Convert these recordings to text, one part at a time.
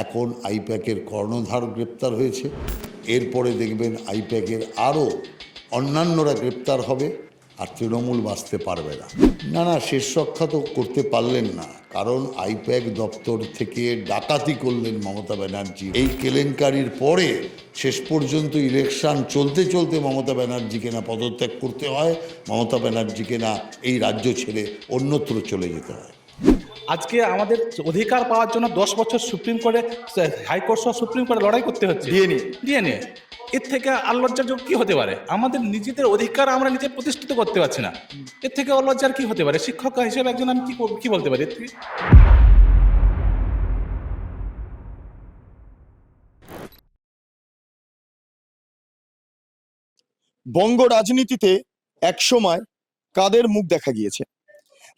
এখন আইপ্যাকের কর্ণধার গ্রেপ্তার হয়েছে, এরপরে দেখবেন আইপ্যাকের আরও অন্যান্যরা গ্রেপ্তার হবে, আর তৃণমূল বাঁচতে পারবে না। না, শেষ রক্ষা তো করতে পারলেন না, কারণ আইপ্যাক দপ্তর থেকে ডাকাতি করলেন মমতা ব্যানার্জি। এই কেলেঙ্কারির পরে শেষ পর্যন্ত ইলেকশন চলতে চলতে মমতা ব্যানার্জিকে না পদত্যাগ করতে হয়, মমতা ব্যানার্জিকে না এই রাজ্য ছেড়ে অন্যত্র চলে যেতে হয়। আজকে আমাদের অধিকার পাওয়ার জন্য 10 বছর সুপ্রিম কোর্টে, হাইকোর্ট সহ সুপ্রিম কোর্টে লড়াই করতে হচ্ছে ডিএনএ। এর থেকে আর লজ্জাজনক কি হতে পারে? আমাদের নিজেদের অধিকার আমরা নিজে প্রতিষ্ঠিত করতে পারছি না, এর থেকে অলজ্জার কি হতে পারে? শিক্ষক হিসেবে একজন আমি কি বলতে পারি এর থেকে? বঙ্গ রাজনীতিতে একসময় কাদের মুখ দেখা গিয়েছে?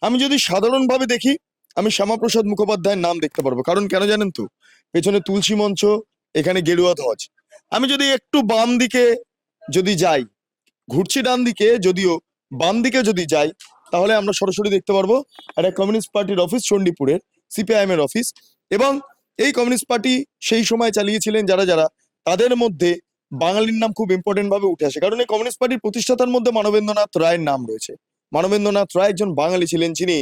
আমি যদি সাধারণভাবে দেখি, আমি শ্যামাপ্রসাদ মুখোপাধ্যায়ের নাম দেখতে পারবো। কারণ কেন জানেন তো? পেছনে তুলসী মঞ্চ, এখানে গেরুয়া ধ্বজ। আমি যদি একটু বাম দিকে যদি যাই, ঘুরছি ডান দিকে, যদিও বাম দিকে যদি যাই, তাহলে আমরা সরাসরি দেখতে পারবো একটা কমিউনিস্ট পার্টির অফিস, চণ্ডীপুরের সিপিআইএম এর অফিস। এবং এই কমিউনিস্ট পার্টি সেই সময় চালিয়েছিলেন যারা তাদের মধ্যে বাঙালির নাম খুব ইম্পর্টেন্ট ভাবে উঠে আসে। কারণ এই কমিউনিস্ট পার্টির প্রতিষ্ঠাতার মধ্যে মানবেন্দ্রনাথ রায়ের নাম রয়েছে। মানবেন্দ্রনাথ রায় একজন বাঙালি ছিলেন, যিনি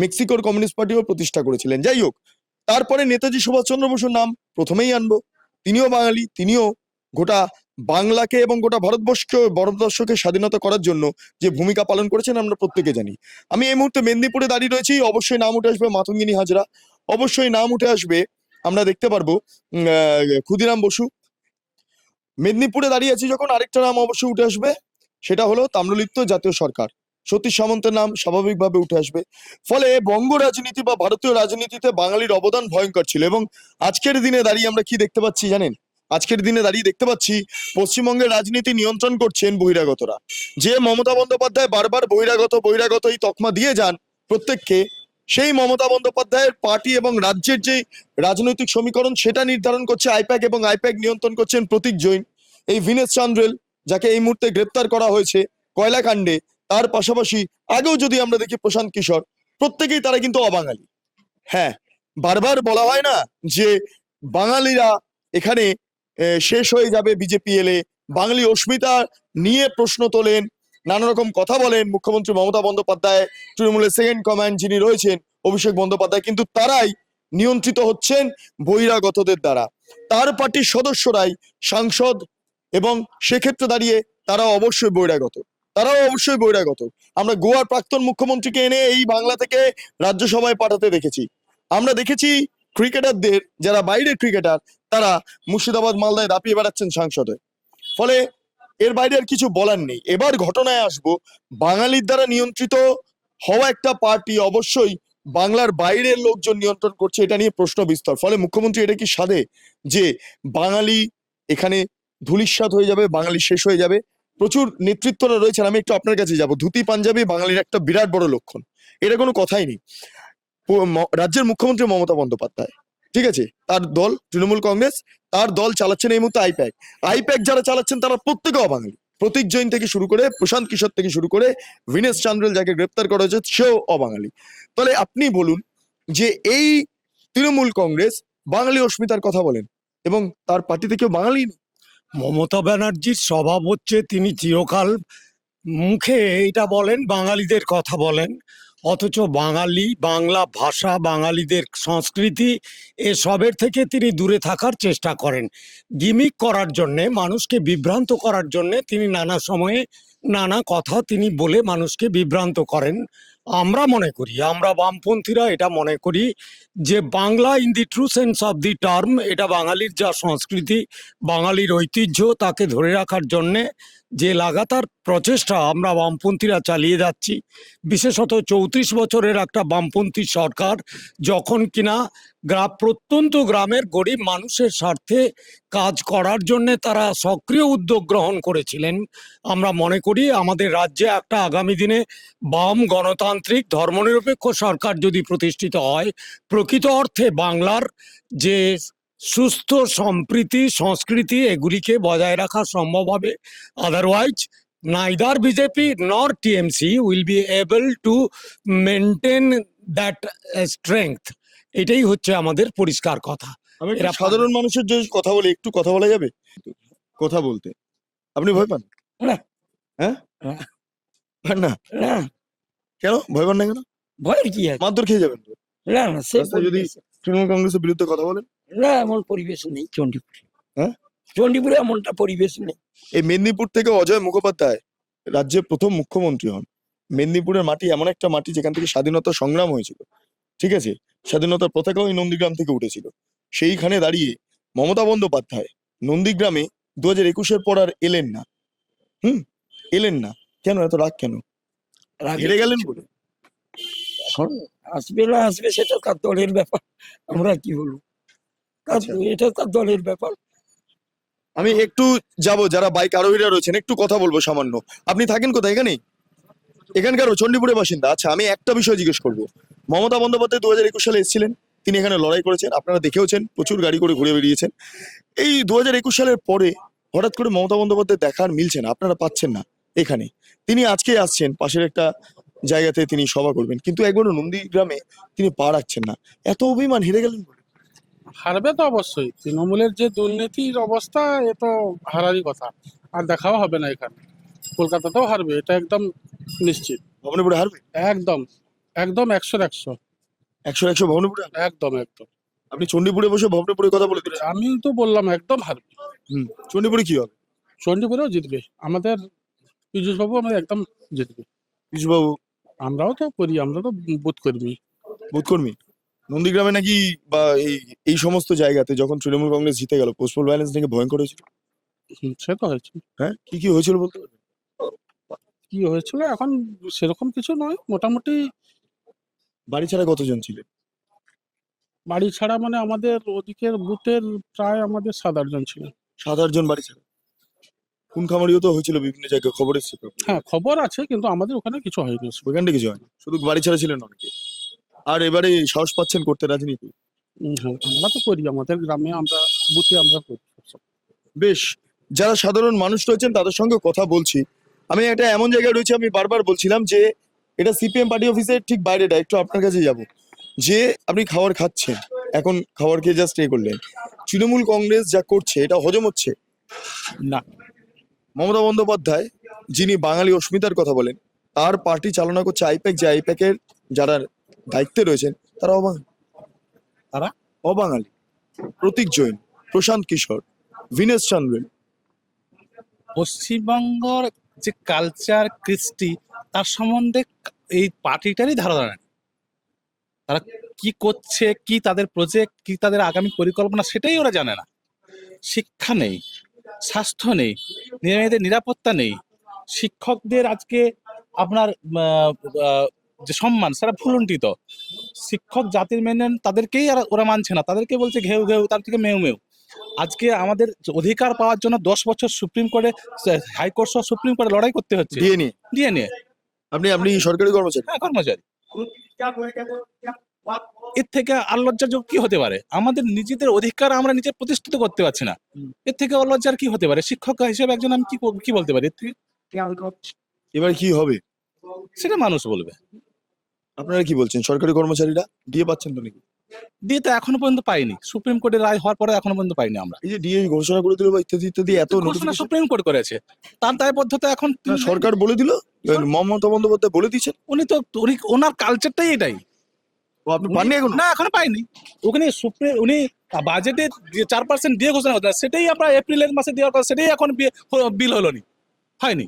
মেক্সিকোর কমিউনিস্ট পার্টিও প্রতিষ্ঠা করেছিলেন। যাই হোক, তারপরে নেতাজি সুভাষচন্দ্র বসুর নাম প্রথমেই আনবো। তিনিও বাঙালি, তিনিও গোটা বাংলাকে এবং গোটা ভারতবর্ষকে স্বাধীনতা করার জন্য যে ভূমিকা পালন করেছেন আমরা প্রত্যেকে জানি। আমি এই মুহূর্তে মেদিনীপুরে দাঁড়িয়ে রয়েছি, অবশ্যই নাম উঠে আসবে মাতঙ্গিনী হাজরা, অবশ্যই নাম উঠে আসবে, আমরা দেখতে পারবো ক্ষুদিরাম বসু। মেদিনীপুরে দাঁড়িয়ে আছি যখন, আরেকটা নাম অবশ্যই উঠে আসবে, সেটা হলো তাম্রলিপ্ত জাতীয় সরকার, সতীশ সামন্তের নাম স্বাভাবিকভাবে উঠে আসবে। ফলে বঙ্গ রাজনীতি বা ভারতীয় রাজনীতিতে বাঙালির অবদান ভয়ঙ্কর ছিল। এবং আজকের দিনে দাঁড়িয়ে আমরা কি দেখতে পাচ্ছি জানেন? আজকের দিনে দাঁড়িয়ে দেখতে পাচ্ছি পশ্চিমবঙ্গের রাজনীতি নিয়ন্ত্রণ করছেন বহিরাগতরা। যে মমতা বন্দ্যোপাধ্যায় বারবার বহিরাগত এই তকমা দিয়ে যান প্রত্যেককে, সেই মমতা বন্দ্যোপাধ্যায়ের পার্টি এবং রাজ্যের যে রাজনৈতিক সমীকরণ সেটা নির্ধারণ করছে আইপ্যাক, এবং আইপ্যাক নিয়ন্ত্রণ করছেন প্রতীক জৈন, এই ভিনেশ চান্দ্রেল, যাকে এই মুহূর্তে গ্রেপ্তার করা হয়েছে কয়লা কাণ্ডে। তার পাশাপাশি আগেও যদি আমরা দেখি প্রশান্ত কিশোর, প্রত্যেকেই তারা কিন্তু অবাঙালি। হ্যাঁ, বারবার বলা হয় না যে বাঙালিরা এখানে শেষ হয়ে যাবে বিজেপি এলে, বাঙালি অস্মিতা নিয়ে প্রশ্ন তোলেন, নানা রকম কথা বলেন মুখ্যমন্ত্রী মমতা বন্দ্যোপাধ্যায়, তৃণমূলের সেকেন্ড কমান্ড যিনি রয়েছেন অভিষেক বন্দ্যোপাধ্যায়, কিন্তু তারাই নিয়ন্ত্রিত হচ্ছেন বহিরাগতদের দ্বারা। তার পার্টির সদস্যরাই সাংসদ, এবং সেক্ষেত্রে দাঁড়িয়ে তারাও অবশ্যই বহিরাগত। আমরা গোয়ার প্রাক্তন মুখ্যমন্ত্রীকে এনে এই বাংলা থেকে রাজ্যসভায় পাঠাতে দেখেছি। আমরা দেখেছি ক্রিকেটারদের, যারা বাইরের ক্রিকেটার, তারা মুর্শিদাবাদ মালদায় দাপিয়ে বেড়াচ্ছেন সাংসদে। ফলে এর বাইরে আর কিছু বলার নেই। এবার ঘটনায় আসবো, বাঙালির দ্বারা নিয়ন্ত্রিত হওয়া একটা পার্টি অবশ্যই বাংলার বাইরের লোকজন নিয়ন্ত্রণ করছে, এটা নিয়ে প্রশ্ন বিস্তর। ফলে মুখ্যমন্ত্রী এটা কি সাধে যে বাঙালি এখানে ধূলিসাৎ হয়ে যাবে, বাঙালি শেষ হয়ে যাবে? প্রচুর নেতৃত্বরা রয়েছেন, আমি একটু আপনার কাছে যাব। ধুতি পাঞ্জাবি বাঙালির একটা বিরাট বড় লক্ষণ, এটা কোনো কথাই নেই। রাজ্যের মুখ্যমন্ত্রী মমতা বন্দ্যোপাধ্যায়, ঠিক আছে, তার দল তৃণমূল কংগ্রেস, তার দল চালাচ্ছেন এই মুহূর্তে আইপ্যাক যারা চালাচ্ছেন তারা প্রত্যেকে অবাঙালি। প্রতীক জৈন থেকে শুরু করে, প্রশান্ত কিশোর থেকে শুরু করে, ভিনেশ চান্দ্রেল যাকে গ্রেপ্তার করা হয়েছে সেও অবাঙালি। তাহলে আপনি বলুন যে এই তৃণমূল কংগ্রেস বাঙালি অস্মিতার কথা বলেন, এবং তার পার্টি থেকেও বাঙালি নেই। মমতা ব্যানার্জির স্বভাব হচ্ছে তিনি চিরকাল মুখে এটা বলেন, বাঙালিদের কথা বলেন, অথচ বাঙালি, বাংলা ভাষা, বাঙালিদের সংস্কৃতি এসবের থেকে তিনি দূরে থাকার চেষ্টা করেন। গিমিক করার জন্যে, মানুষকে বিভ্রান্ত করার জন্যে তিনি নানা সময়ে নানা কথা তিনি বলে মানুষকে বিভ্রান্ত করেন। আমরা মনে করি, আমরা বামপন্থীরা এটা মনে করি যে Bangla in the true sense of the term, এটা বাঙালির যা সংস্কৃতি, বাঙালির ঐতিহ্য, তাকে ধরে রাখার জন্যে যে লাগাতার প্রচেষ্টা আমরা বামপন্থীরা চালিয়ে যাচ্ছি। বিশেষত 34 বছরের একটা বামপন্থী সরকার, যখন কিনা প্রত্যন্ত গ্রামের গরিব মানুষের স্বার্থে কাজ করার জন্য তারা সক্রিয় উদ্যোগ গ্রহণ করেছিলেন। আমরা মনে করি আমাদের রাজ্যে একটা আগামী দিনে বাম গণতান্ত্রিক ধর্মনিরপেক্ষ সরকার যদি প্রতিষ্ঠিত হয়, প্রকৃত অর্থে বাংলার যে সুস্থ সম্প্রীতি, সংস্কৃতি, এগুলিকে বজায় রাখা সম্ভব হবে। Otherwise neither BJP nor TMC will be able to maintain that strength এটাই হচ্ছে আমাদের পরিষ্কার কথা। আমি একটু এরা সাধারণ মানুষের যে কথা বলে, একটু কথা বলা যাবে? কথা বলতে আপনি ভয় পান? না। হ্যাঁ, না। পান না? না, কেন ভয় পান না কেন? ভয়ের কি আছে? মারধর খেয়ে যাবেন তো। না না, সে রাস্তায় যদি পরিবেশ- তৃণমূল কংগ্রেসের বিরুদ্ধে কথা বলেন। না, এমন পরিবেশ নেই চণ্ডীপুরে। হ্যাঁ? চণ্ডীপুরে এমনটা পরিবেশ নেই। এই মেদিনীপুর থেকে অজয় মুখোপাধ্যায় রাজ্যের প্রথম মুখ্যমন্ত্রী হন। মেদিনীপুরের মাটি এমন একটা মাটি যেখান থেকে স্বাধীনতা সংগ্রাম হয়েছিল, ঠিক আছে? স্বাধীনতার পতাকাও এই নন্দীগ্রাম থেকে উঠেছিল। সেইখানে দাঁড়িয়ে মমতা বন্দ্যোপাধ্যায় নন্দীগ্রামে 2021-এর পর আর এলেন না। এলেন না কেন? এত রাগ কেন? রাগে হেরে গেলেন বলে? এখন আসবে না আসবে সেটা তার দলের ব্যাপার, আমরা কি বলবো? আচ্ছা। এটা তার দলের ব্যাপার। আমি একটু যাব, যারা বাইক আরোহীরা রয়েছেন একটু কথা বলবো সামান্য। আপনি থাকেন কোথায়? এখানেই? এখানকার চণ্ডীপুরের বাসিন্দা। আচ্ছা, আমি একটা বিষয় জিজ্ঞেস করবো। মমতা বন্দ্যোপাধ্যায় 2021 সালে এসেছিলেন, তিনি এখানে লড়াই করেছেন, আপনারা দেখেওছেন, প্রচুর গাড়ি করে ঘুরে বেরিয়েছেন। এই 2021 সালের পরে হঠাৎ করে মমতা বন্দ্যোপাধ্যায় দেখার মিলছে না, আপনারা পাচ্ছেন না এখানে। তিনি আজকে আসছেন, পাশের একটা জায়গাতে তিনি সভা করবেন, কিন্তু একবারও নন্দীগ্রামে তিনি পা রাখছেন না। এত অভিমান, হেরে গেলেন বলে? হারবে তো অবশ্যই, তৃণমূলের যে দুর্নীতির অবস্থা এ তো হারারই কথা, আর দেখাও হবে না এখানে। কলকাতাতেও হারবে, এটা একদম নিশ্চিত। ভবনপুরে হারবে? একদম একদম 100-100 100 ভবনপুরে হারবে? একদম একদম। আপনি চণ্ডীপুরে বসে ভবনপুরে কথা বলে দিচ্ছেন। আমি তো বললাম একদম হারবে। চণ্ডীপুরে কি হবে? চণ্ডীপুরেও জিতবে আমাদের পীযূষ বাবু, আমাদের একদম জিতবে। কৃষ্ণবাবু আমরাও তো করি, আমরা তো বুথ কর্মী। বুথকর্মী। নন্দীগ্রামে নাকি বা এই সমস্ত জায়গাতে যখন তৃণমূল কংগ্রেস জিতে গেল, পোস্টাল ভায়োলেন্স নাকি ভয়ঙ্কর হয়েছিল। সে তো হয়েছে। হ্যাঁ, কি কি হয়েছিল বলতে পারবেন? কি হয়েছিল এখন সেরকম কিছু নয়, মোটামুটি। বাড়ি ছাড়া কতজন ছিলেন? বাড়ি ছাড়া মানে আমাদের ওদিকের বুথের প্রায় আমাদের 7-8 জন ছিল। 7-8 জন বাড়ি ছাড়া। খুন খামারিও তো হয়েছিল বিভিন্ন জায়গায়, খবর এসেছে তো। হ্যাঁ, খবর আছে, কিন্তু আমাদের ওখানে কিছু হয়নি। ওইখানটা কিছু হয়নি, শুধু বাড়ি ছাড়া ছিলেন অনেকে। আর এবারে সাহস পাচ্ছেন করতে রাজনীতি? হ্যাঁ, আমরা তো করি আমাদের গ্রামে, আমরা বুথে আমরা করি সব। বেশ, যারা সাধারণ মানুষ রয়েছেন তাদের সঙ্গে কথা বলছি। আমি একটা এমন জায়গায় রয়েছি, আমি বারবার বলছিলাম যে এটা সিপিএম পার্টি অফিসের ঠিক বাইরেটা, একটু আপনার কাছে যাব। যে আপনি খাবার খাচ্ছেন, এখন খাবার খেয়ে জাস্ট করলেন, তৃণমূল কংগ্রেস যা করছে এটা হজম হচ্ছে না। মমতা বন্দ্যোপাধ্যায়, যিনি বাঙালি অস্মিতার কথা বলেন, তার পার্টি চালনা করছে আইপ্যাক, যে আইপ্যাকের যারা দায়িত্বে রয়েছেন তারা অবাঙালি। তারা? অবাঙালি। প্রতীক জৈন, প্রশান্ত কিশোর, ভিনেশ চান্দ্রেল। পশ্চিমবঙ্গর যে কালচার কৃষ্টি তার সম্বন্ধে এই পার্টিটারই ধারণা নেই। তারা কি করছে, কি তাদের প্রজেক্ট, কি তাদের আগামী পরিকল্পনা, সেটাই ওরা জানে না। শিক্ষা নেই, স্বাস্থ্য নেই, মেয়েদের নিরাপত্তা নেই, শিক্ষকদের আজকে আপনার যে সম্মান সেটা ভুলুণ্ঠিত। শিক্ষক জাতির মেনে তাদেরকেই আর ওরা মানছে না, তাদেরকে বলছে ঘেউ ঘেউ, তার থেকে মেউ মেউ। আজকে আমাদের অধিকার পাওয়ার জন্য 10 বছর সুপ্রিম কোর্টে, হাইকোর্ট সহ সুপ্রিম কোর্টে লড়াই করতে হচ্ছে দিয়ে নিয়ে। দিয়ে নিয়ে। আপনি সরকারি কর্মচারী? হ্যাঁ, কর্মচারী। এর থেকে আর লজ্জার কি হতে পারে? আমাদের নিজেদের অধিকার আমরা নিজে প্রতিষ্ঠিত করতে পারছি না, এর থেকে অলজ্জার কি হতে পারে? শিক্ষক হিসেবে একজন আমি কি বলতে পারি এর থেকে? এবার কি হবে সেটা মানুষ বলবে। আপনারা কি বলছেন? সরকারি কর্মচারীরা দিয়ে পাচ্ছেন তো নাকি? দিয়ে তো এখনো পর্যন্ত পাইনি, সুপ্রিম কোর্টের রায় হওয়ার পরে এখনো পর্যন্ত পাইনি আমরা। এই যে ডিএ ঘোষণা করে দিল বা ইত্যাদি ইত্যাদি, এত ঘোষণা notification, সুপ্রিম কোর্ট করেছে, তার দায়বদ্ধতা এখন না, সরকার বলে দিল, মমতা বন্দ্যোপাধ্যায় বলে দিয়েছেন। ওনার কালচারটাই এটাই। ও আপনি পাননি এখন? না, এখনো পাইনি। ওখানে উনি বাজেটে 4% দিয়ে ঘোষণা করতেন, সেটাই আমরা এপ্রিলের মাসে দেওয়ার কথা, সেটাই এখন বিল হলো নি, হয়নি।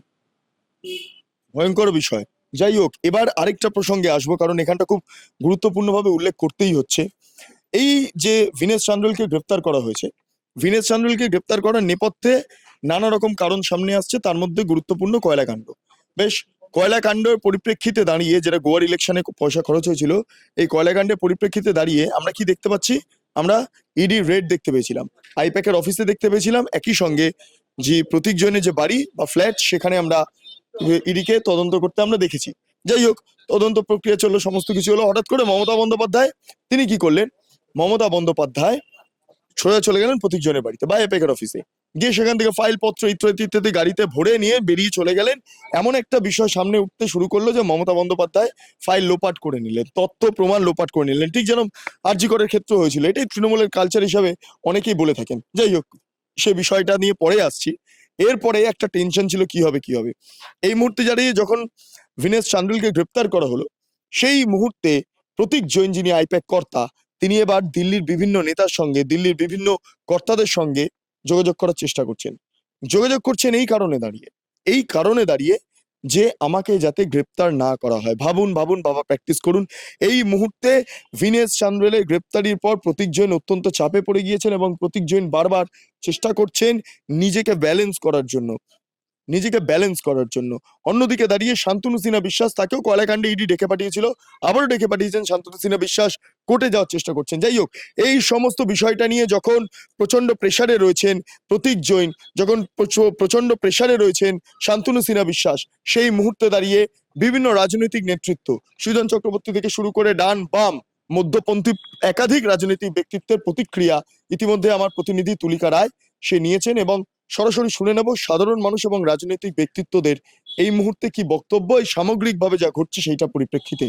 ভয়ঙ্কর বিষয়। যাই হোক, এবার আরেকটা প্রসঙ্গে আসবো, কারণ এখানটা খুব গুরুত্বপূর্ণভাবে উল্লেখ করতেই হচ্ছে। এই যে ভিনেশ চান্দ্রেলকে গ্রেপ্তার করা হয়েছে, ভিনেশ চান্দ্রেলকে গ্রেপ্তার করার নেপথ্যে নানা রকম কারণ সামনে আসছে, তার মধ্যে গুরুত্বপূর্ণ কয়লাকাণ্ড। বেশ, কয়লাকাণ্ডের পরিপ্রেক্ষিতে দাঁড়িয়ে, যেটা গোয়ার ইলেকশনে পয়সা খরচ হয়েছিল, এই কয়লাকাণ্ডের পরিপ্রেক্ষিতে দাঁড়িয়ে আমরা কি দেখতে পাচ্ছি? আমরা ইডি রেড দেখতে পেয়েছিলাম, আইপ্যাকের অফিসে দেখতে পেয়েছিলাম, একই সঙ্গে যে প্রতীক জৈনের যে বাড়ি বা ফ্ল্যাট, সেখানে আমরা ইডিকে তদন্ত করতে আমরা দেখেছি। যাই হোক, তদন্ত প্রক্রিয়া চললো, সমস্ত কিছু হলো। হঠাৎ করে মমতা বন্দ্যোপাধ্যায় তিনি কি করলেন? মমতা বন্দ্যোপাধ্যায় সোজা চলে গেলেন প্রতীক জৈনের বাড়িতে বা আইপ্যাকের অফিসে, গিয়ে সেখান থেকে ফাইলপত্র ইত্যাদি ইত্যাদি গাড়িতে ভরে নিয়ে বেরিয়ে চলে গেলেন। এমন একটা বিষয় সামনে উঠতে শুরু করলো যে মমতা বন্দ্যোপাধ্যায় ফাইল লোপাট করে নিলেন, তথ্য প্রমাণ লোপাট করে নিলেন, ঠিক যেন আরজি করের ক্ষেত্রে হয়েছিল। এটাই তৃণমূলের কালচার হিসাবে অনেকেই বলে থাকেন। যাই হোক, সে বিষয়টা নিয়ে পরে আসছি। এরপরে একটা টেনশন ছিল কি হবে কি হবে। এই মুহূর্তে দাঁড়িয়ে যখন ভিনেশ চান্ডেলকে গ্রেপ্তার করা হলো, সেই মুহূর্তে প্রতীক জৈন যিনি আইপ্যাক কর্তা, তিনি এবার দিল্লির বিভিন্ন নেতার সঙ্গে, দিল্লির বিভিন্ন কর্তাদের সঙ্গে যোগাযোগ করার চেষ্টা করছেন। যোগাযোগ করছেন এই কারণে দাঁড়িয়ে যে আমাকে যাতে গ্রেপ্তার না করা হয়। ভাবুন ভাবুন বাবা, প্র্যাকটিস করুন। এই মুহূর্তে ভিনেশ চান্ডেলের গ্রেপ্তারির পর প্রতীক জৈন অত্যন্ত চাপে পড়ে গিয়েছেন এবং প্রতীক জৈন বারবার চেষ্টা করছেন নিজেকে ব্যালেন্স করার জন্য। অন্যদিকে দাঁড়িয়ে শান্তনু সিনহা বিশ্বাস, তাকেও কয়লাকাণ্ডে ইডি ডেকে পাঠিয়েছিল, আবারও ডেকে পাঠিয়েছেন। শান্তনু সিনহা বিশ্বাস কোর্টে যাওয়ার চেষ্টা করছেন। যাই হোক, এই সমস্ত বিষয়টা নিয়ে যখন প্রচন্ড প্রেসারে রয়েছেন প্রতীক জৈন, যখন প্রচন্ড প্রেসারে রয়েছেন শান্তনু সিনহা বিশ্বাস, সেই মুহূর্তে দাঁড়িয়ে বিভিন্ন রাজনৈতিক নেতৃত্ব, সুজন চক্রবর্তী থেকে শুরু করে ডান বাম মধ্যপন্থী একাধিক রাজনৈতিক ব্যক্তিত্বের প্রতিক্রিয়া ইতিমধ্যে আমার প্রতিনিধি তুলিকা রায় সে নিয়েছেন, এবং সরাসরি শুনে নেব সাধারণ মানুষ এবং রাজনৈতিক ব্যক্তিত্বদের এই মুহূর্তে কি বক্তব্য এই সামগ্রিকভাবে যা ঘটছে সেইটা পরিপ্রেক্ষিতে।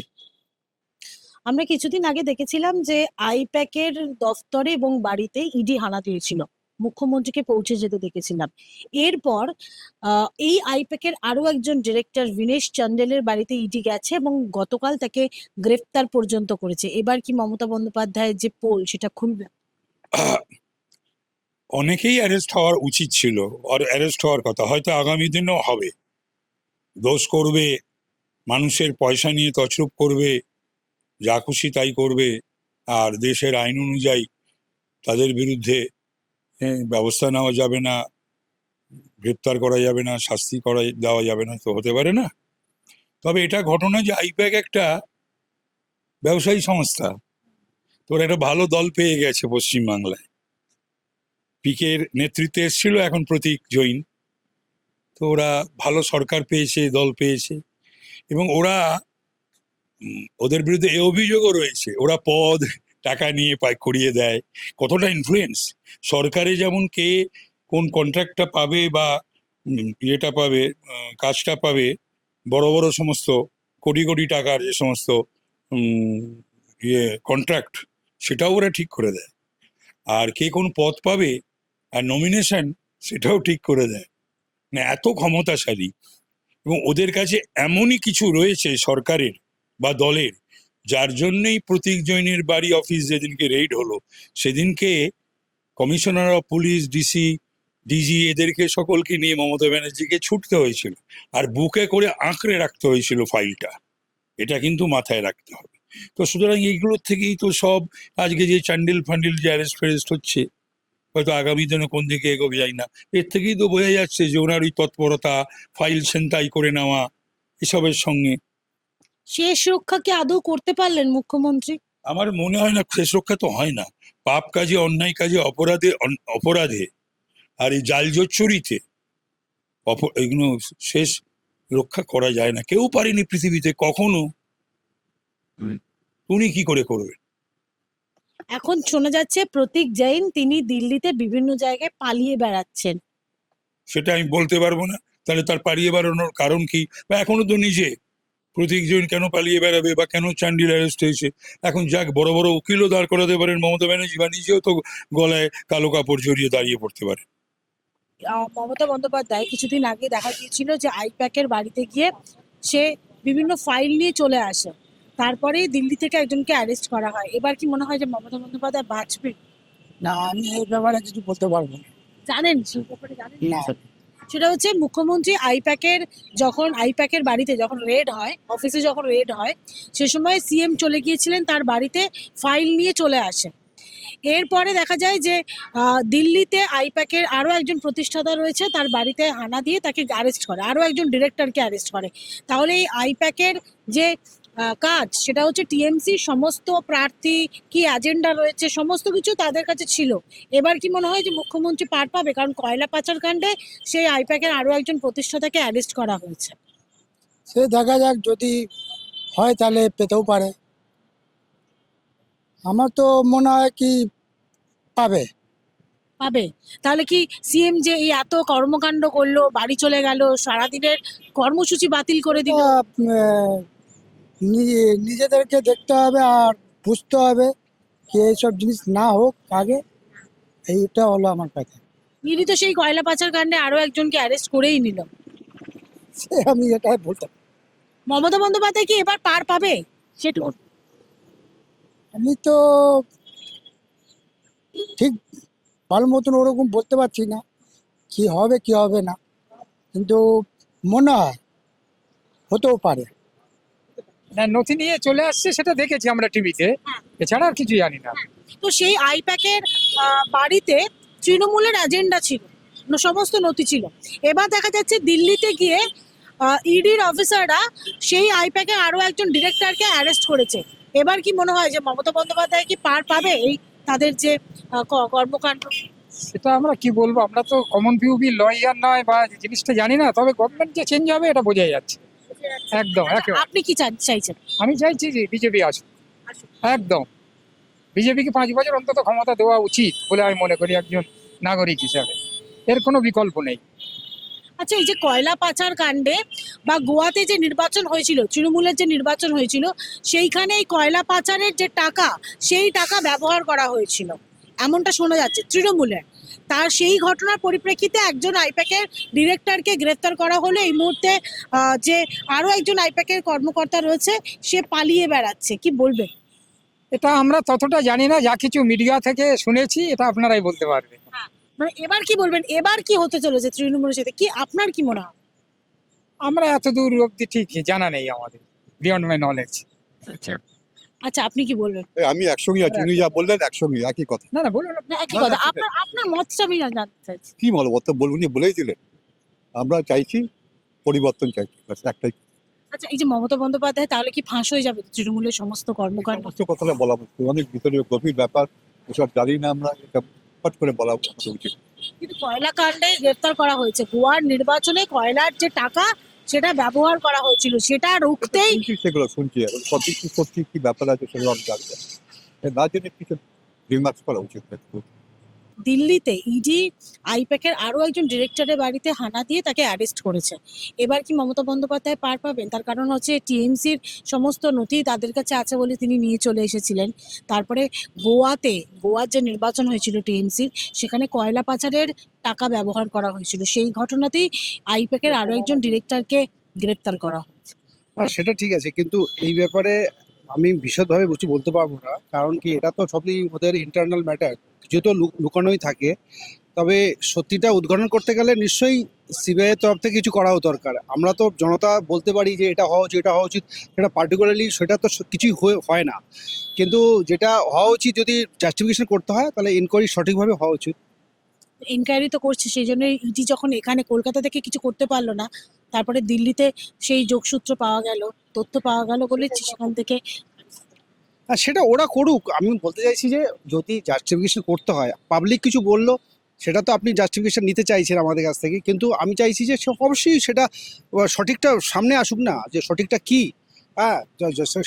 আমরা কিছুদিন আগে দেখেছিলাম যে আইপ্যাকের দফতরে এবং বাড়িতে ইডি হানা দিয়েছিল, মুখ্যমন্ত্রীকে পৌঁছে যেতে দেখেছিলাম। এরপর এই আইপ্যাকের আরো একজন ডিরেক্টর ভিনেশ চান্ডেলের বাড়িতে ইডি গেছে এবং গতকাল তাকে গ্রেফতার পর্যন্ত করেছে। এবার কি মমতা বন্দ্যোপাধ্যায়ের যে পোল সেটা খুলবে? অনেকেই অ্যারেস্ট হওয়ার উচিত ছিল, আর অ্যারেস্ট হওয়ার কথা, হয়তো আগামী দিনেও হবে। দোষ করবে, মানুষের পয়সা নিয়ে তছরূপ করবে, যা খুশি তাই করবে, আর দেশের আইন অনুযায়ী তাদের বিরুদ্ধে ব্যবস্থা নেওয়া যাবে না, গ্রেপ্তার করা যাবে না, শাস্তি দেওয়া যাবে না, তো হতে পারে না। তবে এটা ঘটনা যে আইপ্যাক একটা ব্যবসায়ী সংস্থা, তোর একটা ভালো দল পেয়ে গেছে পশ্চিমবাংলায়। পিকের নেতৃত্বে এসেছিল, এখন প্রতীক জৈন, তো ওরা ভালো সরকার পেয়েছে, দল পেয়েছে, এবং ওদের বিরুদ্ধে এ অভিযোগও রয়েছে ওরা পদ টাকা নিয়ে করিয়ে দেয়। কতটা ইনফ্লুয়েন্স সরকারে, যেমন কে কোন কন্ট্রাক্টটা পাবে বা ইয়েটা পাবে, কাজটা পাবে, বড় বড় সমস্ত কোটি কোটি টাকার যে সমস্ত কন্ট্রাক্ট, সেটাও ওরা ঠিক করে দেয়। আর কে কোন পদ পাবে আর নমিনেশন, সেটাও ঠিক করে দেয়। মানে এত ক্ষমতাশালী, এবং ওদের কাছে এমনই কিছু রয়েছে সরকারের বা দলের, যার জন্যই প্রতীক জৈনের বাড়ি অফিস যেদিনকে রেইড হলো, সেদিনকে কমিশনার অফ পুলিশ, ডিজি এদেরকে সকলকে নিয়ে মমতা ব্যানার্জিকে ছুটতে হয়েছিল, আর বুকে করে আঁকড়ে রাখতে হয়েছিল ফাইলটা। এটা কিন্তু মাথায় রাখতে হবে। তো সুতরাং এইগুলোর থেকেই তো সব আজকে যে চান্ডিল ফান্ডিল যে অ্যারেস্ট ফ্যারেস্ট হচ্ছে, হয়তো আগামী দিনে কোন দিকে এগোবে যাই না, এর থেকেই তো বোঝা যাচ্ছে যে ওনার ওই তৎপরতা, ফাইল ছিনতাই করে নেওয়া, এসবের সঙ্গে। শেষ রক্ষা কি আদৌ করতে পারলেন মুখ্যমন্ত্রী? আমার মনে হয় না, শেষ রক্ষা তো হয় না। পাপ কাজে, অন্যায় কাজে, অপরাধে আর এই জালজোট চুরিতে এগুলো শেষ রক্ষা করা যায় না, কেউ পারেনি পৃথিবীতে কখনো। উনি কি করে করবেন? এখন শোনা যাচ্ছে প্রতীক জৈন তিনি দিল্লিতে বিভিন্ন জায়গায় পালিয়ে বেড়াচ্ছেন। সেটা আমি বলতে পারবো না। তাহলে তার পালিয়ে বেড়ানোর কারণ কি? বা এখনো তো নিজে প্রতীক জৈন কেন পালিয়ে বেড়াবে, বা কেন চান্ডিল অ্যারেস্ট হয়েছে? এখন যাক, বড় বড় উকিলও দাঁড় করাতে পারেন মমতা ব্যানার্জি, বা নিজেও তো গলায় কালো কাপড় জড়িয়ে দাঁড়িয়ে পড়তে পারে। মমতা বন্দ্যোপাধ্যায় কিছুদিন আগে দেখা গিয়েছিল যে আইপ্যাকের বাড়িতে গিয়ে সে বিভিন্ন ফাইল নিয়ে চলে আসে, তারপরে দিল্লি থেকে একজনকে অ্যারেস্ট করা হয়। এবার কি মনে হয় যে মমতা বন্দ্যোপাধ্যায় বাঁচবে? না, আমি এই ব্যাপারে কিছু বলতে পারবো না। জানেন সেই ব্যাপারে? জানেন না, সেটা হচ্ছে মুখ্যমন্ত্রী যখন আইপ্যাকের বাড়িতে যখন রেড হয়, অফিসে যখন রেড হয়, সে সময় সিএম চলে গিয়েছিলেন তার বাড়িতে ফাইল নিয়ে চলে আসে। এরপরে দেখা যায় যে দিল্লিতে আইপ্যাকের আরো একজন প্রতিষ্ঠাতা রয়েছে, তার বাড়িতে হানা দিয়ে তাকে অ্যারেস্ট করে, আরো একজন ডিরেক্টরকে অ্যারেস্ট করে। তাহলে এই আইপ্যাকের যে কাজ, সেটা হচ্ছে টিএমসি সমস্ত প্রার্থী কি এজেন্ডা রয়েছে সমস্ত কিছু তাদের কাছে ছিল। এবার কি মনে হয় যে মুখ্যমন্ত্রী পার পাবে? কারণ কয়লা পাচার কাণ্ডে সেই আইপ্যাকের আরো একজন প্রতিষ্ঠাতাকে অ্যারেস্ট করা হয়েছে। সে দেখা যাক, যদি হয় তাহলে পেতেও পারে। আমার তো মনে হয় কি পাবে। পাবে। তাহলে কি সিএম যে এই এত কর্মকাণ্ড করলো, বাড়ি চলে গেল, সারাদিনের কর্মসূচি বাতিল করে দিল, নিজেদেরকে দেখতে হবে আর বুঝতে হবে কি এইসব জিনিস না হোক আগে, এইটা হলো আমার কথা। ইডি তো সেই কয়লা পাচার কাণ্ডে আরো একজনকে অ্যারেস্ট করেই নিল। সে আমি এটাই বলতাম। মমতা বন্দ্যোপাধ্যায় কি এবার পার পাবে সেটুকু? আমি তো ঠিক ভালো মতন ওরকম বলতে পারছি না কি হবে কি হবে না, কিন্তু মনে হয় হতেও পারে। না, নথি নিয়ে চলে আসছে সেটা দেখেছি আমরা টিভিতে, এছাড়া আর কিছু জানি না। তো সেই আইপ্যাকের বাড়িতে তৃণমূলের এজেন্ডা ছিল, সমস্ত নথি ছিল। এবার দেখা যাচ্ছে দিল্লিতে গিয়ে ইডির অফিসাররা সেই আইপ্যাকের আরো একজন ডিরেক্টরকে অ্যারেস্ট করেছে। এবার কি মনে হয় যে মমতা বন্দ্যোপাধ্যায় কি পার পাবে এই তাদের যে কর্মকাণ্ড? সেটা আমরা কি বলবো, আমরা তো কমন ভিউবি লয়ার নয় বা জিনিসটা জানি না, তবে গভর্নমেন্ট যে চেঞ্জ হবে এটা বোঝাই যাচ্ছে একদম। একেবারে আপনি কি চাইছেন? আমি চাইছি যে বিজেপি আসুক, একদম। বিজেপিকে 5 বছর অন্তত ক্ষমতা দেওয়া উচিত বলে আমি মনে করি একজন নাগরিক হিসাবে, এর কোনো বিকল্প নেই। আচ্ছা, এই যে কয়লা পাচার কাণ্ডে বা গোয়াতে যে নির্বাচন হয়েছিল, তৃণমূলের যে নির্বাচন হয়েছিল, সেইখানে এই কয়লা পাচারের যে টাকা, সেই টাকা ব্যবহার করা হয়েছিল এমনটা শোনা যাচ্ছে তৃণমূলের। তার সেই ঘটনার পরিপ্রেক্ষিতে একজন আইপ্যাকের ডিরেক্টরকে গ্রেফতার করা হলো। এই মুহূর্তে যে আরো একজন আইপ্যাকের কর্মকর্তা রয়েছে, সে পালিয়ে বেড়াচ্ছে, কি বলবে? এটা আমরা ততটা জানি না, যা কিছু মিডিয়া থেকে শুনেছি এটা আপনারাই বলতে পারবেন। মানে এবার কি বলবেন, এবার কি হতে চলেছে তৃণমূলের সাথে, কি আপনার কি মনে হয়? আমরা এত দূর অব্দি ঠিক জানা নেই আমাদের, বিয়ন্ড মাই নলেজ। আচ্ছা, আপনি কি বলবেন? আমি একসঙ্গে আছি, উনি যা বললেন একসঙ্গে একই কথা। না না, বলুন না, একই কথা। আপনার মতটা আমি জানতে চাইছি। কি বলবো, তো বলুন, বলেই দিলেন। আমরা চাইছি পরিবর্তন, চাইছি, ব্যাস একটাই। আচ্ছা, এই যে মমতা বন্দ্যোপাধ্যায়, তাহলে কি ফাঁস হয়ে যাবে তৃণমূলের সমস্ত কর্মকাণ্ড? সমস্ত কথাটা বলা মুশকিল, অনেক ভিতরে গভীর ব্যাপার, এসব জানি না আমরা, এটা ফট করে বলা উচিত। কিন্তু কয়লা কাণ্ডে গ্রেফতার করা হয়েছে, গোয়ার নির্বাচনে কয়লার যে টাকা সেটা ব্যবহার করা হয়েছিল, সেটা রুখতেই শুনছি, সেগুলো শুনছি, এখন সত্যি কি সত্যি কি ব্যাপার আছে সেগুলো আমি জানি না। না জেনে কিছু রিমার্কস করা উচিত না। দিল্লিতে ইডি আইপ্যাকের আরো একজন ডিরেক্টরের বাড়িতে হানা দিয়ে তাকে অ্যারেস্ট করেছে। এবার কি মমতা বন্দ্যোপাধ্যায় পার পাবেন? তার কারণ হচ্ছে টিএমসির সমস্ত নথি তাদের কাছে আছে বলে তিনি নিয়ে চলে এসেছিলেন। তারপরে গোয়ার যে নির্বাচন হয়েছিল টিএমসির, সেখানে কয়লা পাচারের টাকা ব্যবহার করা হয়েছিল। সেই ঘটনাতেই আইপ্যাকের আরো একজন ডিরেক্টরকে গ্রেপ্তার করা হয়েছে। সেটা ঠিক আছে, কিন্তু এই ব্যাপারে আমি বিশদভাবে কিছু বলতে পারবো না, কারণ কি এটা তো সবই ওদের ইন্টারনাল ম্যাটার, কিছু তো লুকানোই থাকে। তবে সত্যিটা উদ্ঘাটন করতে গেলে নিশ্চয়ই সিবিআই এর তরফ থেকে কিছু করাও দরকার। আমরা তো জনতা বলতে পারি যে এটা হওয়া উচিত, এটা হওয়া উচিত, সেটা পার্টিকুলারলি সেটা তো কিছুই হয় না। কিন্তু যেটা হওয়া উচিত, যদি জাস্টিফিকেশন করতে হয় তাহলে ইনকোয়ারি সঠিকভাবে হওয়া উচিত। ইনকোয়ারি তো করছে, সেই জন্য ইডি যখন এখানে কলকাতা থেকে কিছু করতে পারলো না, তারপরে দিল্লিতে সেই যোগসূত্র পাওয়া গেল, তথ্য পাওয়া গেল বলে সেখান থেকে। আর সেটা ওরা করুক, আমি বলতে চাইছি যে যদি জাস্টিফিকেশন করতে হয়, পাবলিক কিছু বললো, সেটা তো আপনি জাস্টিফিকেশন নিতে চাইছেন আমাদের কাছ থেকে, কিন্তু আমি চাইছি যে অবশ্যই সেটা সঠিকটা সামনে আসুক, না যে সঠিকটা কি। হ্যাঁ,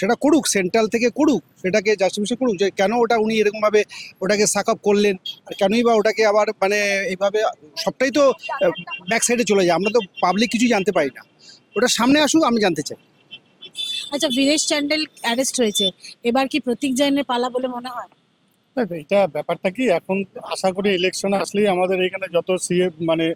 সেটা করুক, সেন্ট্রাল থেকে করুক, সেটাকে জাস্টিফিকেশন করুক যে কেন ওটা উনি এরকমভাবে ওটাকে সাক আপ করলেন, আর কেনই বা ওটাকে আবার মানে এইভাবে সবটাই তো ব্যাক সাইডে চলে যায়, আমরা তো পাবলিক কিছু জানতে পারি না। ওটা সামনে আসুক, আমি জানতে চাই। আচ্ছা, বীরেশ চ্যান্ডেল অ্যারেস্ট হয়েছে, এবার কি প্রতীক জৈনের পালা বলে মনে হয়? এটা ব্যাপারটা কি, এখন আশা করি ইলেকশন আসলেই আমাদের এখানে যত সিএ মানে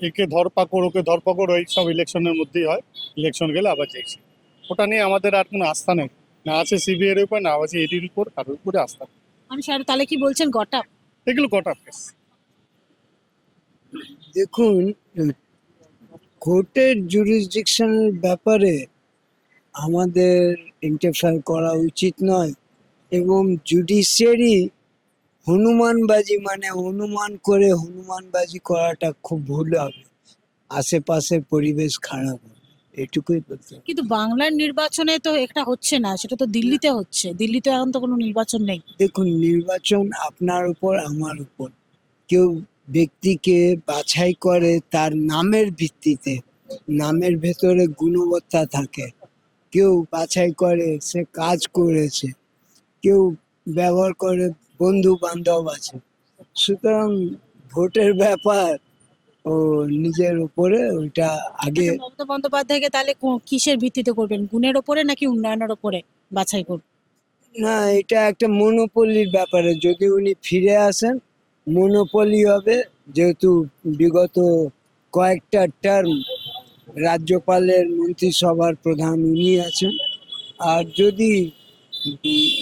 একে ধরপাকড় ওকে ধরপাকড়, ওই সব ইলেকশনের মধ্যেই হয়। ইলেকশন গেলে আবার চাইছি, ওটা নিয়ে আমাদের আর কোনো আস্থা নেই, না আছে সিবিআই এর উপর, না আছে ইডির উপর, কারোর উপরে আস্থা নেই। আমি স্যার, তাহলে কি বলছেন গটা? এগুলো কটা কেস। দেখুন, কোর্টের জুরিসডিকশনের ব্যাপারে আমাদের ইন্টারফেয়ার করা উচিত নয়, এবং জুডিশিয়ারি হনুমানবাজি মানে অনুমান করে হনুমানবাজি করাটা খুব ভুল হবে, আশেপাশের পরিবেশ খারাপ হবে, এটুকুই বলতে হবে। কিন্তু বাংলার নির্বাচনে তো একটা হচ্ছে না, সেটা তো দিল্লিতে হচ্ছে। দিল্লিতে এখন তো কোনো নির্বাচন নেই। দেখুন, নির্বাচন আপনার উপর আমার উপর, কেউ ব্যক্তিকে বাছাই করে তার নামের ভিত্তিতে, নামের ভেতরে গুণবত্তা থাকে, কেউ বাছাই করে সে কাজ করেছে, কেউ ব্যবহার করে বন্ধু বান্ধব আছে, সুতরাং ভোটের ব্যাপার ও নিজের উপরে ওইটা আগে। মমতা বন্দ্যোপাধ্যায়কে তাহলে কিসের ভিত্তিতে করবেন, গুণের ওপরে নাকি উন্নয়নের ওপরে বাছাই করবেন? না, এটা একটা মনোপলির ব্যাপারে, যদি উনি ফিরে আসেন মনোপলি হবে, যেহেতু বিগত কয়েকটা টার্ম রাজ্যপালের মন্ত্রিসভার প্রধান উনি আছেন। আর যদি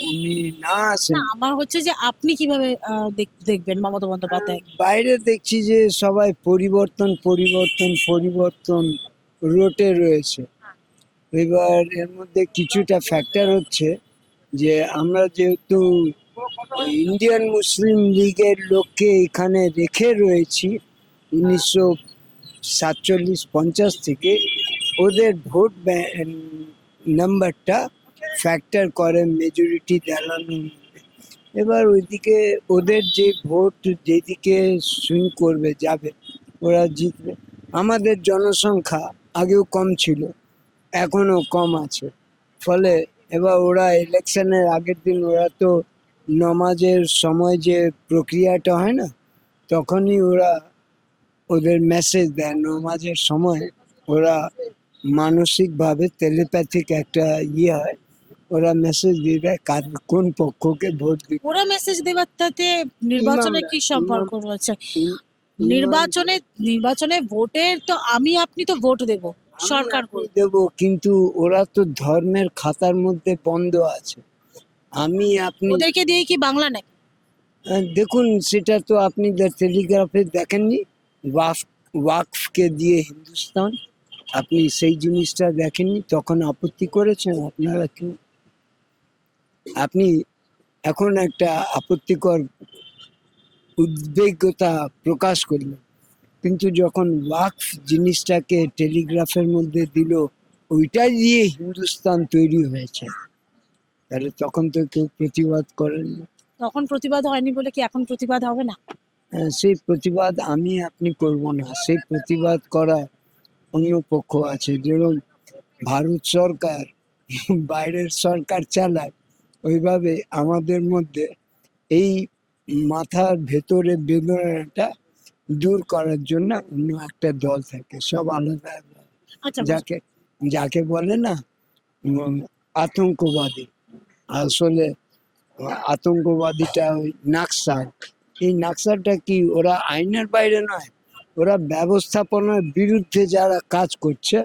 উনি না আসেন, না, আমার হচ্ছে যে আপনি কিভাবে দেখবেন মমতা বন্দ্যোপাধ্যায়? বাইরে দেখছি যে সবাই পরিবর্তন পরিবর্তন পরিবর্তন রোটে রয়েছে। এবার এর মধ্যে কিছুটা ফ্যাক্টর হচ্ছে যে আমরা যেহেতু ইন্ডিয়ান মুসলিম লীগের লোককে এখানে রেখে রয়েছি 1947-50 থেকে, ওদের ভোট নাম্বারটা ফ্যাক্টর করে মেজরিটি দাঁড়ানোর মধ্যে। এবার ওইদিকে ওদের যে ভোট যেদিকে সুইং করবে যাবে, ওরা জিতবে। আমাদের জনসংখ্যা আগেও কম ছিল, এখনো কম আছে, ফলে এবার ওরা ইলেকশনের আগের দিন ওরা তো নমাজের সময় যে প্রক্রিয়াটা হয় না, তখনই ওরা ওদের মেসেজ দেয় নমাজের সময়। ওরা মানসিকভাবে টেলিপ্যাথিক একটা ইয়ে হয়, ওরা মেসেজ দিয়ে দেয় কোন পক্ষকে ভোট দিবে। ওরা মেসেজ দেবার তাতে নির্বাচনে কি সম্পর্ক রয়েছে? নির্বাচনে ভোটের তো আপনি তো ভোট দেব, সরকার করবে। দেব, কিন্তু ওরা তো ধর্মের খাতার মধ্যে বন্ধ আছে। আপনি ওদেরকে দিয়ে কি বাংলা নেই? দেখুন, সেটা তো আপনি টেলিগ্রাফে দেখেননি, ওয়াকফকে দিয়ে হিন্দুস্তান, আপনি সেই জিনিসটা দেখেননি, তখন আপত্তি করেছেন আপনারা কি? আপনি এখন একটা আপত্তিকর উদ্বেগতা প্রকাশ করলেন, কিন্তু যখন ওয়াকফ জিনিসটাকে টেলিগ্রাফের মধ্যে দিল, ওইটাই দিয়ে হিন্দুস্তান তৈরি হয়েছে, তাহলে তখন তো কেউ প্রতিবাদ করেননি। তখন প্রতিবাদ হয়নি বলে কি এখন প্রতিবাদ হবে না? সেই প্রতিবাদ আপনি করব না, সেই প্রতিবাদ করা অন্য পক্ষ আছে। যেরকম ভারত সরকার বাইরের সরকার চালায়, ওইভাবে আমাদের মধ্যে এই মাথার ভেতরে বেদনাটা দূর করার জন্য অন্য একটা দল থাকে, সব আলাদা আলাদা। আচ্ছা, যাকে বলে না আতঙ্কবাদী, আসলে আতঙ্কবাদীটা ওই নাক্সাল। এই নাক্সালটা কি, ওরা আইনের বাইরে নয়, ওরা ব্যবস্থাপনার বিরুদ্ধে যারা কাজ করছে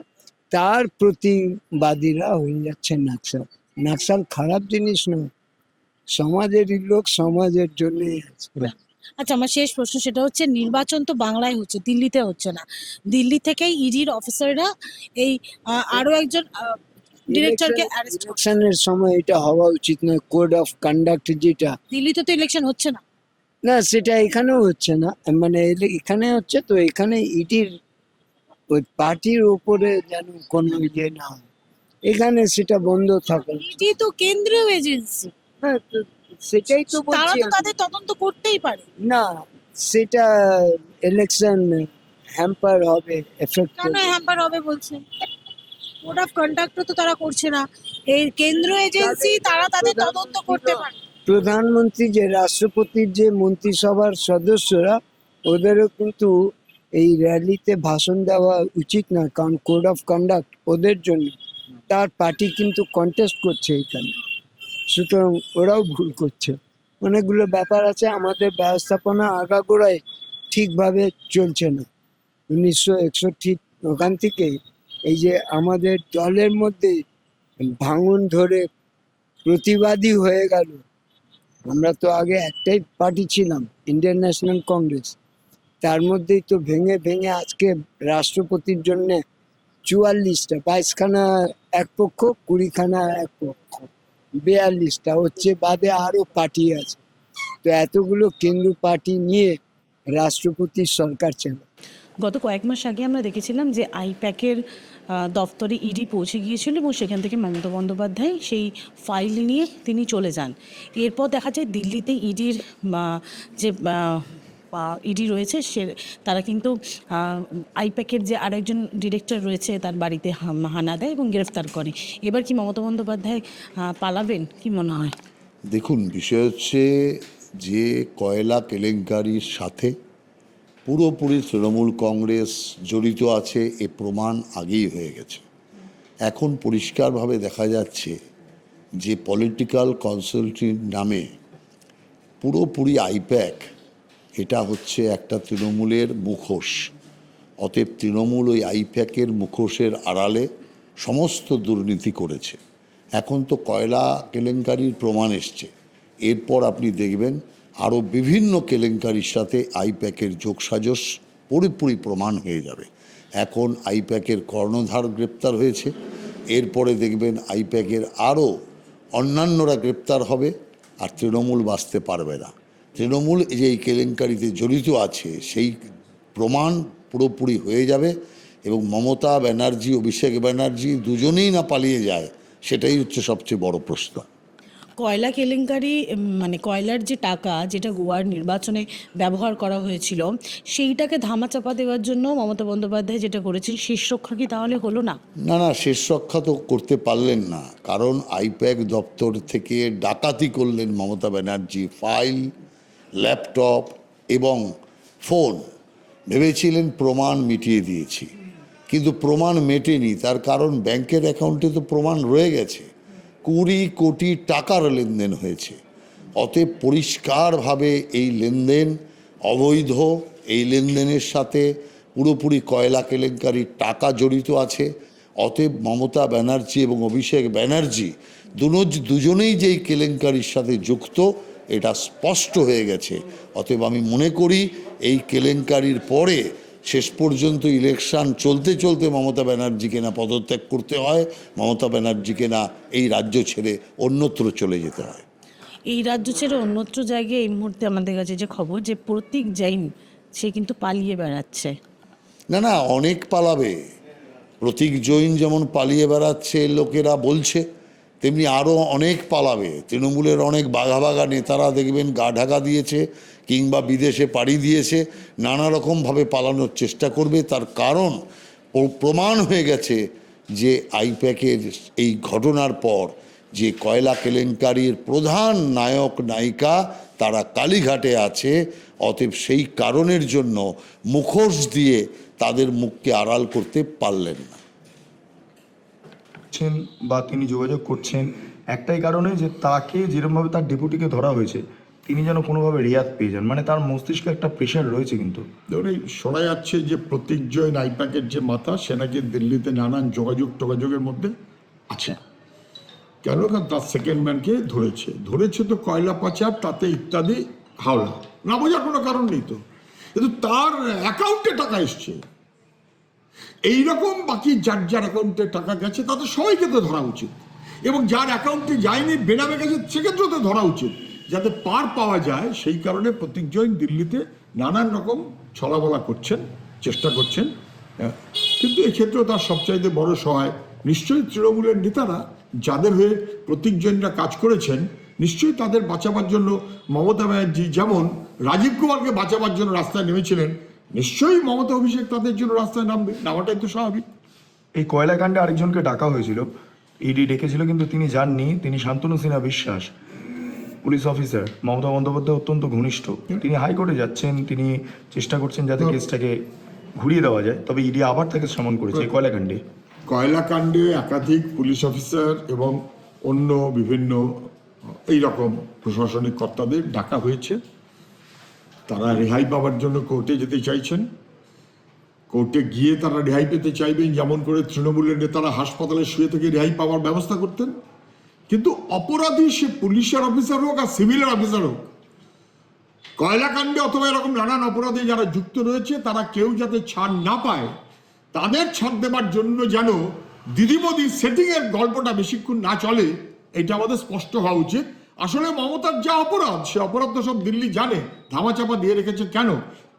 তার প্রতিবাদীরা হয়ে যাচ্ছে নাক্সাল। নাক্সাল খারাপ জিনিস নয়, সমাজেরই লোক, সমাজের জন্যই আছে। আচ্ছা, আমার শেষ প্রশ্ন সেটা হচ্ছে, নির্বাচন তো বাংলায় হচ্ছে, দিল্লিতে হচ্ছে না। দিল্লি থেকেই ইডির অফিসাররা এই আরো একজন ডিরেক্টরকে অ্যারেস্ট করছে। ইলেকশনের সময় এটা হওয়া উচিত নয়, কোড অফ কন্ডাক্ট যেটা। দিল্লিতে তো ইলেকশন হচ্ছে না। না, সেটা এখানেও হচ্ছে না, মানে এখানে হচ্ছে তো, এখানে ইডির ওই পার্টির উপরে যেন কোনো ইয়ে না হয়, এখানে সেটা বন্ধ থাকে। ইডি তো কেন্দ্রীয় এজেন্সি, হ্যাঁ, তো সেটাই তো তারা বলছি তো তাদের তদন্ত করতেই পারে। না, সেটা ইলেকশন হ্যাম্পার হবে, এফেক্ট কেন হ্যাম্পার হবে বলছেন? কোড অফ কন্ডাক্ট তো তারা করছে না, এই কেন্দ্র এজেন্সি, তারা তাদের তদন্ত করতে পারে। প্রধানমন্ত্রী যে রাষ্ট্রপতির যে মন্ত্রিসভার সদস্যরা, ওদেরও কিন্তু এই র্যালিতে ভাষণ দেওয়া উচিত না, কারণ কোড অফ কন্ডাক্ট ওদের জন্য। তার পার্টি কিন্তু কন্টেস্ট করছে এখানে, সুতরাং ওরাও ভুল করছে। অনেকগুলো ব্যাপার আছে, আমাদের ব্যবস্থাপনা আগাগোড়ায় ঠিকভাবে চলছে না। 1961 ওখান থেকে এই যে আমাদের দলের মধ্যে ভাঙন ধরে প্রতিবাদী হয়ে গেল। আমরা তো আগে একটাই পার্টি ছিলাম, ইন্ডিয়ান ন্যাশনাল কংগ্রেস, তার মধ্যেই তো ভেঙে ভেঙে আজকে রাষ্ট্রপতির জন্য 44টা, 22খানা এক পক্ষ, 20খানা এক পক্ষ, 42টা হচ্ছে, বাদে আরো পার্টি আছে। তো এতগুলো কেন্দ্র পার্টি নিয়ে রাষ্ট্রপতির সরকার চালায়। গত কয়েক মাস আগে আমরা দেখেছিলাম যে আইপ্যাকের দপ্তরে ইডি পৌঁছে গিয়েছিল এবং সেখান থেকে মমতা বন্দ্যোপাধ্যায় সেই ফাইল নিয়ে তিনি চলে যান। এরপর দেখা যায় দিল্লিতে ইডির যে ইডি রয়েছে তারা কিন্তু আইপ্যাকের যে আরেকজন ডিরেক্টর রয়েছে তার বাড়িতে হানা দেয় এবং গ্রেফতার করে। এবার কি মমতা বন্দ্যোপাধ্যায় পালাবেন, কি মনে হয়? দেখুন, বিষয় হচ্ছে যে কয়লা কেলেঙ্কারির সাথে পুরোপুরি তৃণমূল কংগ্রেস জড়িত আছে এ প্রমাণ আগেই হয়ে গেছে। এখন পরিষ্কারভাবে দেখা যাচ্ছে যে পলিটিক্যাল কনসালটেন্ট নামে পুরোপুরি আইপ্যাক এটা হচ্ছে একটা তৃণমূলের মুখোশ। অতএব তৃণমূল ওই আইপ্যাকের মুখোশের আড়ালে সমস্ত দুর্নীতি করেছে। এখন তো কয়লা কেলেঙ্কারির প্রমাণ এসছে, এরপর আপনি দেখবেন আরও বিভিন্ন কেলেঙ্কারির সাথে আইপ্যাকের যোগসাজশ পুরোপুরি প্রমাণ হয়ে যাবে। এখন আইপ্যাকের কর্ণধার গ্রেপ্তার হয়েছে, এরপরে দেখবেন আইপ্যাকের আরও অন্যান্যরা গ্রেপ্তার হবে, আর তৃণমূল বাঁচতে পারবে না। তৃণমূল যে এই কেলেঙ্কারিতে জড়িত আছে সেই প্রমাণ পুরোপুরি হয়ে যাবে, এবং মমতা ব্যানার্জি অভিষেক ব্যানার্জি দুজনেই না পালিয়ে যায়, সেটাই হচ্ছে সবচেয়ে বড় প্রশ্ন। কয়লা কেলেঙ্কারি মানে কয়লার যে টাকা যেটা গোয়ার নির্বাচনে ব্যবহার করা হয়েছিল সেইটাকে ধামাচাপা দেওয়ার জন্য মমতা বন্দ্যোপাধ্যায় যেটা করেছেন, শেষ রক্ষা কি তাহলে হলো না? না, শেষ রক্ষা তো করতে পারলেন না, কারণ আইপ্যাক দপ্তর থেকে ডাকাতি করলেন মমতা ব্যানার্জি। ফাইল, ল্যাপটপ এবং ফোন, ভেবেছিলেন প্রমাণ মিটিয়ে দিয়েছি, কিন্তু প্রমাণ মেটেনি। তার কারণ ব্যাংকের অ্যাকাউন্টে তো প্রমাণ রয়ে গেছে, 20 কোটি টাকার লেনদেন হয়েছে। অতএব পরিষ্কারভাবে এই লেনদেন অবৈধ। এই লেনদেনের সাথে পুরোপুরি কয়লা কেলেঙ্কারির টাকা জড়িত আছে। অতএব মমতা ব্যানার্জি এবং অভিষেক ব্যানার্জি দুজনেই যেই কেলেঙ্কারির সাথে যুক্ত, এটা স্পষ্ট হয়ে গেছে। অতএব আমি মনে করি এই কেলেঙ্কারির পরে শেষ পর্যন্ত ইলেকশন চলতে চলতে মমতা ব্যানার্জিকে না পদত্যাগ করতে হয়, মমতা ব্যানার্জিকে না এই রাজ্য ছেড়ে অন্যত্র চলে যেতে হয়। এই রাজ্য ছেড়ে অন্যত্র জায়গায় এই মুহূর্তে আমাদের কাছে যে খবর, যে প্রতীক জৈন সে কিন্তু পালিয়ে বেড়াচ্ছে। না, অনেক পালাবে। প্রতীক জৈন যেমন পালিয়ে বেড়াচ্ছে লোকেরা বলছে, তেমনি আরও অনেক পালাবে। তৃণমূলের অনেক বাঘা নেতারা দেখবেন গা ঢাকা দিয়েছে কিংবা বিদেশে পাড়ি দিয়েছে, নানা রকমভাবে পালানোর চেষ্টা করবে। তার কারণ প্রমাণ হয়ে গেছে যে আইপ্যাকের এই ঘটনার পর যে কয়লা কেলেঙ্কারির প্রধান নায়ক নায়িকা তারা কালীঘাটে আছে। অতএব সেই কারণের জন্য মুখোশ দিয়ে তাদের মুখকে আড়াল করতে পারলেন না। বা তিনি যোগাযোগ করছেন একটাই কারণে, যে তাকে যেরকমভাবে তার ডেপুটিকে ধরা হয়েছে তিনি যেন কোনোভাবে রিয়াদ পেয়ে যান, মানে তার মস্তিষ্কে একটা প্রেশার রয়েছে। কিন্তু ধরে শোনা যাচ্ছে যে প্রতীক জৈন আইপ্যাকের যে মাথা, সে নাকি দিল্লিতে নানান যোগাযোগের মধ্যে আছে। কেন? কারণ তার সেকেন্ড ম্যানকে ধরেছে তো কয়লা পাচার, তাতে ইত্যাদি হাওলা, না বোঝার কোনো কারণ নেই তো। কিন্তু তার অ্যাকাউন্টে টাকা এসছে, এইরকম বাকি যার অ্যাকাউন্টে টাকা গেছে তাদের সবাইকে তো ধরা উচিত, এবং যার অ্যাকাউন্টে যায়নি বেনামে গেছে সেক্ষেত্রেও তো ধরা উচিত, যাতে পার পাওয়া যায়। সেই কারণে প্রতীক জৈন দিল্লিতে নানান রকম ছলাবলা করছেন, চেষ্টা করছেন। কিন্তু এক্ষেত্রেও তার সবচাইতে বড় সহায় নিশ্চয়ই তৃণমূলের নেতারা, যাদের হয়ে প্রতীক জৈনরা কাজ করেছেন। নিশ্চয়ই তাদের বাঁচাবার জন্য মমতা ব্যানার্জি যেমন রাজীব কুমারকে বাঁচাবার জন্য রাস্তায় নেমেছিলেন, নিশ্চয়ই মমতা অভিষেক তাদের জন্য রাস্তায় নামাটাই তো স্বাভাবিক। এই কয়লাকাণ্ডে আরেকজনকে ডাকা হয়েছিল, ইডি ডেকেছিল, কিন্তু তিনি যাননি। তিনি শান্তনু সিনহা বিশ্বাস, পুলিশ অফিসার, মমতা বন্দ্যোপাধ্যায় অত্যন্ত ঘনিষ্ঠ। তিনি হাইকোর্টে যাচ্ছেন, তিনি চেষ্টা করছেন যাতে কেসটাকে ঘুরিয়ে দেওয়া যায়। তবে ইডি আবার তাকে সমন করেছে কয়লাকাণ্ডে একাধিক পুলিশ অফিসার এবং অন্য বিভিন্ন এইরকম প্রশাসনিক কর্তাদের ডাকা হয়েছে। তারা রেহাই পাওয়ার জন্য কোর্টে যেতে চাইছেন। কোর্টে গিয়ে তারা রেহাই পেতে চাইবেন, যেমন করে তৃণমূলের নেতারা হাসপাতালে শুয়ে থেকে রেহাই পাওয়ার ব্যবস্থা করতেন। কিন্তু অপরাধী সে পুলিশের অফিসার হোক আর সিভিলের অফিসার হোক, কয়লাকাণ্ডে অথবা এরকম নানান অপরাধে যারা যুক্ত রয়েছে, তারা কেউ যাতে ছাড় না পায়, তাদের ছাড় দেবার জন্য যেন দিদিমদি সেটিংয়ের গল্পটা বেশিক্ষণ না চলে, এটা আমাদের স্পষ্ট হওয়া উচিত। আসলে মমতার যা অপরাধ, সে অপরাধ তো সব দিল্লি জানে, ধামাচাপা দিয়ে রেখেছে কেন?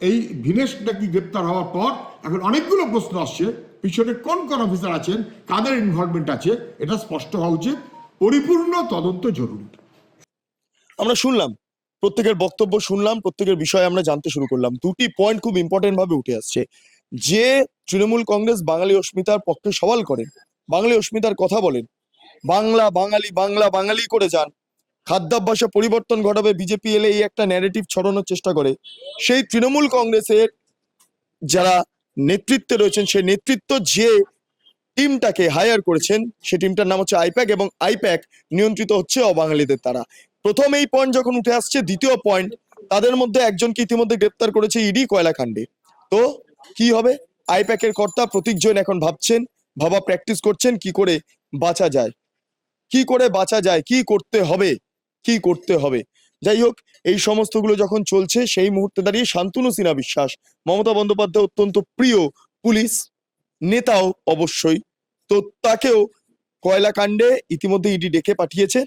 এই ভিনেশ নাকি গ্রেপ্তার হওয়ার পর এখন অনেকগুলো প্রশ্ন আসছে, পিছনে কোন কোন অফিসার আছেন, কাদের ইনভলভমেন্ট আছে, এটা স্পষ্ট হওয়া উচিত। পরিপূর্ণ তদন্ত জরুরি। আমরা শুনলাম, প্রত্যেকের বক্তব্য শুনলাম, প্রত্যেকের বিষয়ে আমরা জানতে শুরু করলাম। দুটি পয়েন্ট খুব ইম্পর্টেন্ট ভাবে উঠে আসছে। যে তৃণমূল কংগ্রেস বাঙালি অস্মিতার পক্ষে সওয়াল করেন, বাঙালি অস্মিতার কথা বলেন, বাংলা বাঙালি করে যান, খাদ্যাভ্যাসে পরিবর্তন ঘটাবে বিজেপি এলে, এই একটা ন্যারেটিভ ছড়ানোর চেষ্টা করে, সেই তৃণমূল কংগ্রেসের যারা নেতৃত্বে রয়েছেন, সেই নেতৃত্ব যে টিমটাকে হায়ার করেছেন, সেই টিমটার নাম হচ্ছে আইপ্যাক, এবং আইপ্যাক নিয়ন্ত্রিত হচ্ছে অবাঙালিদের দ্বারা। প্রথম এই পয়েন্ট যখন উঠে আসছে, দ্বিতীয় পয়েন্ট, তাদের মধ্যে একজনকে ইতিমধ্যে গ্রেপ্তার করেছে ইডি কয়লাকাণ্ডে। তো কি হবে? আইপ্যাকের কর্তা প্রতীক জৈন এখন ভাবা প্র্যাকটিস করছেন কি করে বাঁচা যায়, কি করে বাঁচা যায়, কি করতে হবে। যাই হোক, এই সমস্তগুলো যখন চলছে, সেই মুহূর্তে দাঁড়িয়ে শান্তনু সিনহা বিশ্বাস, মমতা বন্দ্যোপাধ্যায় অত্যন্ত প্রিয় পুলিশ নেতাও অবশ্যই, তো তাকেও কয়লাকাণ্ডে ইতিমধ্যে ইডি ডেকে পাঠিয়েছে,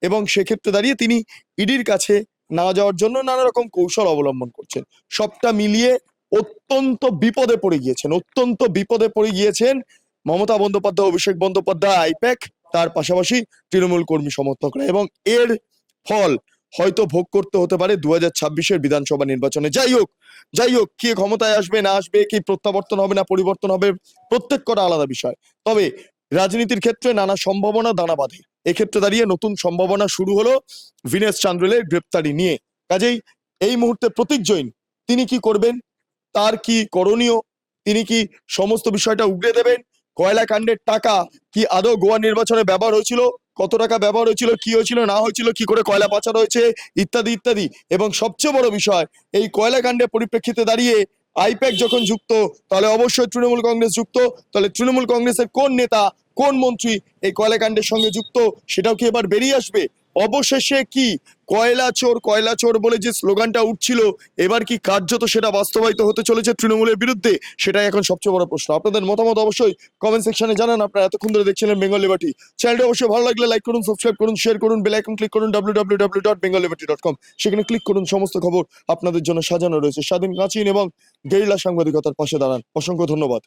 এবং সেক্ষেত্রে দাঁড়িয়ে তিনি ইডির কাছে না যাওয়ার জন্য নানা রকম কৌশল অবলম্বন করছেন। সবটা মিলিয়ে অত্যন্ত বিপদে পড়ে গিয়েছেন মমতা বন্দ্যোপাধ্যায়, অভিষেক বন্দ্যোপাধ্যায়, আইপ্যাক, তার পাশাপাশি তৃণমূল কর্মী সমর্থকরা, এবং এর ফল হয়তো ভোগ করতে হতে পারে 2026-এর বিধানসভা নির্বাচনে। যাই হোক, কে ক্ষমতায় আসবে না আসবে, কি প্রত্যাবর্তন হবে না পরিবর্তন হবে, প্রত্যেক কটা আলাদা বিষয়। তবে রাজনীতির ক্ষেত্রে নানা সম্ভাবনা দানা বাঁধে। এক্ষেত্রে দাঁড়িয়ে নতুন সম্ভাবনা শুরু হলো ভিনেশ চান্দ্রেলের গ্রেপ্তারি নিয়ে। কাজেই এই মুহূর্তে প্রতীক জৈন তিনি কি করবেন, তার কি করণীয়, তিনি কি সমস্ত বিষয়টা উগড়ে দেবেন? কয়লাকাণ্ডের টাকা কি আদৌ গোয়া নির্বাচনে ব্যবহার হয়েছিল, কত টাকা ব্যবহার হয়েছিল, কি হয়েছিল না হয়েছিল, কি করে কয়লা পাচার হয়েছে, ইত্যাদি ইত্যাদি। এবং সবচেয়ে বড় বিষয়, এই কয়লাকাণ্ডের পরিপ্রেক্ষিতে দাঁড়িয়ে আইপ্যাক যখন যুক্ত, তাহলে অবশ্যই তৃণমূল কংগ্রেস যুক্ত। তাহলে তৃণমূল কংগ্রেসের কোন নেতা, কোন মন্ত্রী এই কয়লাকাণ্ডের সঙ্গে যুক্ত, সেটাও কি এবার বেরিয়ে আসবে? অবশেষে কি কয়লা চোর বলে যে স্লোগানটা উঠছিল, এবার কি কার্যত সেটা বাস্তবায়িত হতে চলেছে তৃণমূলের বিরুদ্ধে? সেটাই এখন সবচেয়ে বড় প্রশ্ন। আপনাদের মতামত অবশ্যই কমেন্ট সেকশনে জানান। আপনারা এতক্ষণ ধরে দেখছিলেন বেঙ্গল লিবার্টি। চ্যানেলটা অবশ্যই ভালো লাগলে লাইক করুন, সাবস্ক্রাইব করুন, শেয়ার করুন, বেল আইকন ক্লিক করুন www.bengalliberty.com। সেখানে ক্লিক করুন, সমস্ত খবর আপনাদের জন্য সাজানো রয়েছে। স্বাধীন, কাঁচিন এবং গেরিলা সাংবাদিকতার পাশে দাঁড়ান। অসংখ্য ধন্যবাদ।